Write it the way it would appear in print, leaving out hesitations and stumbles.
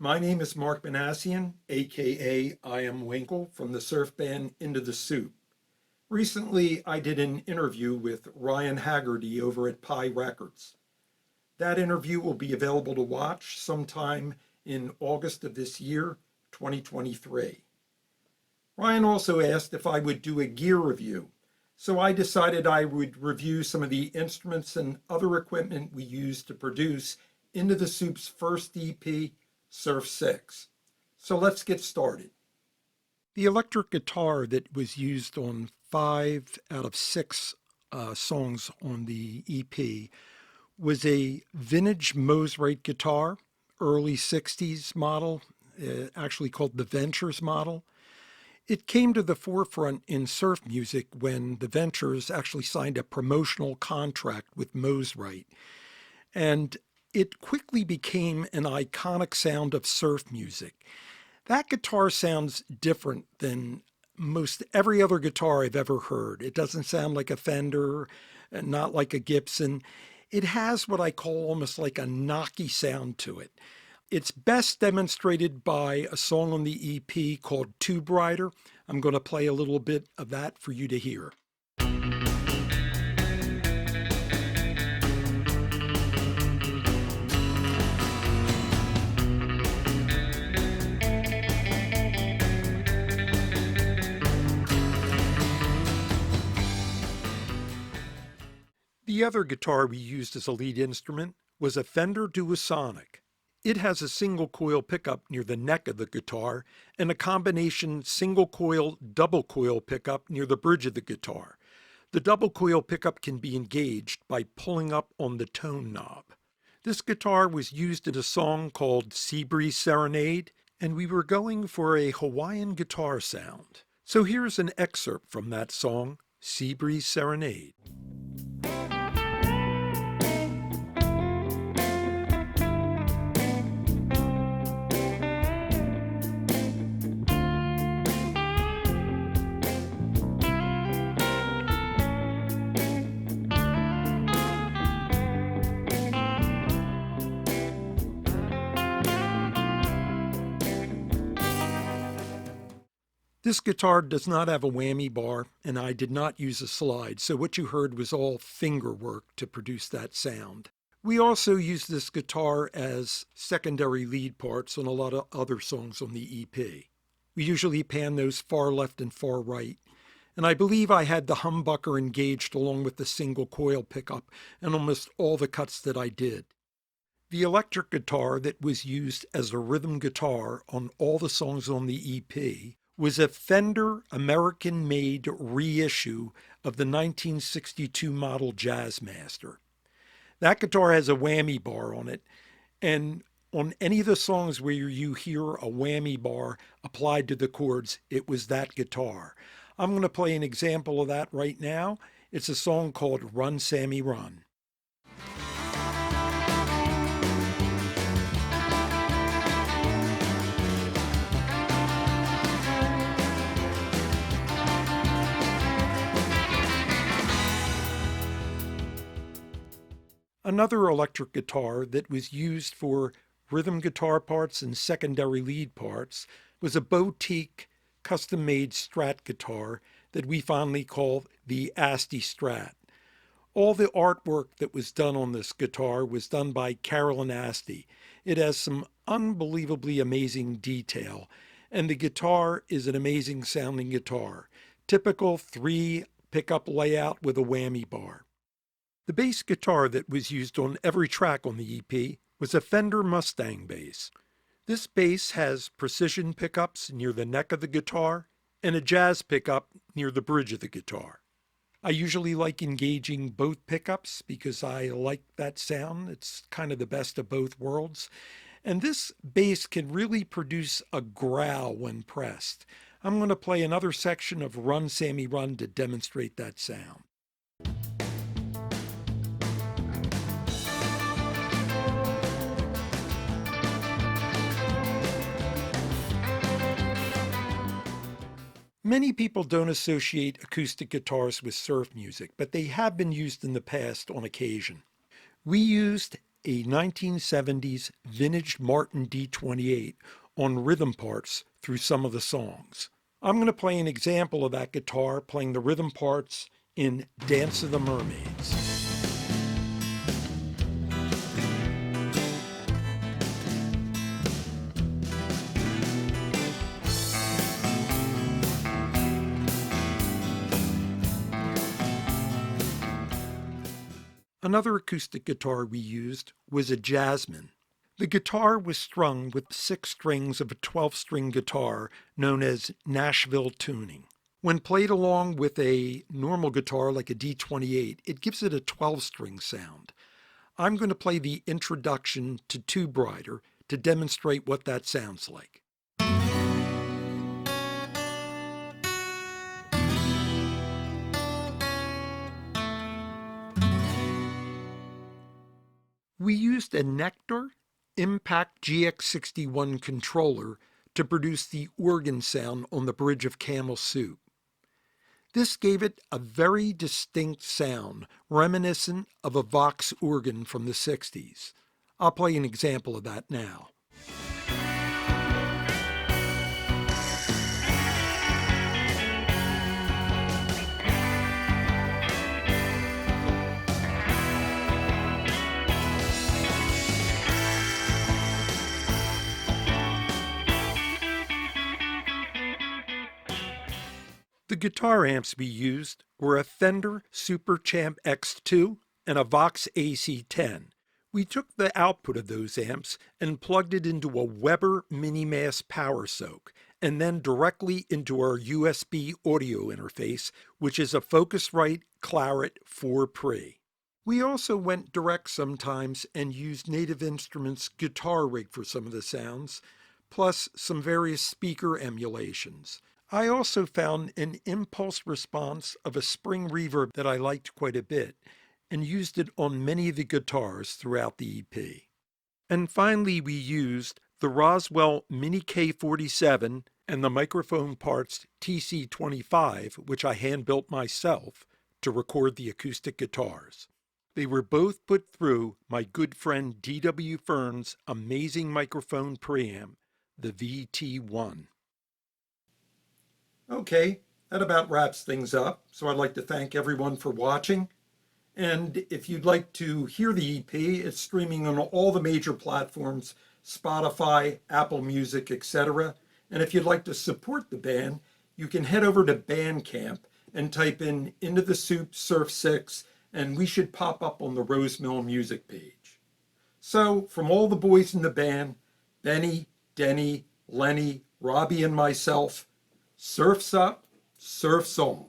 My name is Mark Manassian, aka I Am Winkle, from the surf band Into the Soup. Recently, I did an interview with Ryan Haggerty over at Pi Records. That interview will be available to watch sometime in August of this year, 2023. Ryan also asked if I would do a gear review, so I decided I would review some of the instruments and other equipment we used to produce Into the Soup's first EP, Surf 6. So let's get started. The electric guitar that was used on 5 out of 6 songs on the EP was a vintage Mosrite guitar, early 60s model, actually called the Ventures model. It came to the forefront in surf music when the Ventures actually signed a promotional contract with Mosrite. And it quickly became an iconic sound of surf music. That guitar sounds different than most every other guitar I've ever heard. It doesn't sound like a Fender, not like a Gibson. It has what I call almost like a knocky sound to it. It's best demonstrated by a song on the EP called Tube Rider. I'm going to play a little bit of that for you to hear. The other guitar we used as a lead instrument was a Fender Duosonic. It has a single coil pickup near the neck of the guitar and a combination single coil double coil pickup near the bridge of the guitar. The double coil pickup can be engaged by pulling up on the tone knob. This guitar was used in a song called Sea Breeze Serenade, and we were going for a Hawaiian guitar sound. So here's an excerpt from that song, Sea Breeze Serenade. This guitar does not have a whammy bar, and I did not use a slide, so what you heard was all finger work to produce that sound. We also used this guitar as secondary lead parts on a lot of other songs on the EP. We usually pan those far left and far right, and I believe I had the humbucker engaged along with the single coil pickup in almost all the cuts that I did. The electric guitar that was used as a rhythm guitar on all the songs on the EP was a Fender American-made reissue of the 1962 model Jazzmaster. That guitar has a whammy bar on it, and on any of the songs where you hear a whammy bar applied to the chords, it was that guitar. I'm going to play an example of that right now. It's a song called Run, Sammy, Run. Another electric guitar that was used for rhythm guitar parts and secondary lead parts was a boutique custom-made Strat guitar that we fondly call the Asti Strat. All the artwork that was done on this guitar was done by Carolyn Asti. It has some unbelievably amazing detail, and the guitar is an amazing sounding guitar. Typical 3 pickup layout with a whammy bar. The bass guitar that was used on every track on the EP was a Fender Mustang bass. This bass has precision pickups near the neck of the guitar and a jazz pickup near the bridge of the guitar. I usually like engaging both pickups because I like that sound. It's kind of the best of both worlds. And this bass can really produce a growl when pressed. I'm going to play another section of Run, Sammy, Run to demonstrate that sound. Many people don't associate acoustic guitars with surf music, but they have been used in the past on occasion. We used a 1970s vintage Martin D28 on rhythm parts through some of the songs. I'm going to play an example of that guitar playing the rhythm parts in Dance of the Mermaids. Another acoustic guitar we used was a Jasmine. The guitar was strung with 6 strings of a 12-string guitar known as Nashville tuning. When played along with a normal guitar like a D28, it gives it a 12-string sound. I'm going to play the introduction to Tube Rider to demonstrate what that sounds like. We used a Nectar Impact GX61 controller to produce the organ sound on the bridge of Camel Soup. This gave it a very distinct sound, reminiscent of a Vox organ from the 60s. I'll play an example of that now. The guitar amps we used were a Fender Super Champ X2 and a Vox AC10. We took the output of those amps and plugged it into a Weber Minimass Power Soak, and then directly into our USB audio interface, which is a Focusrite Claret 4 Pre. We also went direct sometimes and used Native Instruments guitar rig for some of the sounds, plus some various speaker emulations. I also found an impulse response of a spring reverb that I liked quite a bit and used it on many of the guitars throughout the EP. And finally, we used the Roswell Mini K47 and the microphone parts TC25, which I hand-built myself, to record the acoustic guitars. They were both put through my good friend D.W. Fern's amazing microphone preamp, the VT1. Okay, that about wraps things up. So I'd like to thank everyone for watching. And if you'd like to hear the EP, it's streaming on all the major platforms, Spotify, Apple Music, etc. And if you'd like to support the band, you can head over to Bandcamp and type in Into the Soup Surf 6, and we should pop up on the Rosemill music page. So from all the boys in the band, Benny, Denny, Lenny, Robbie, and myself, surf's up, surf's on.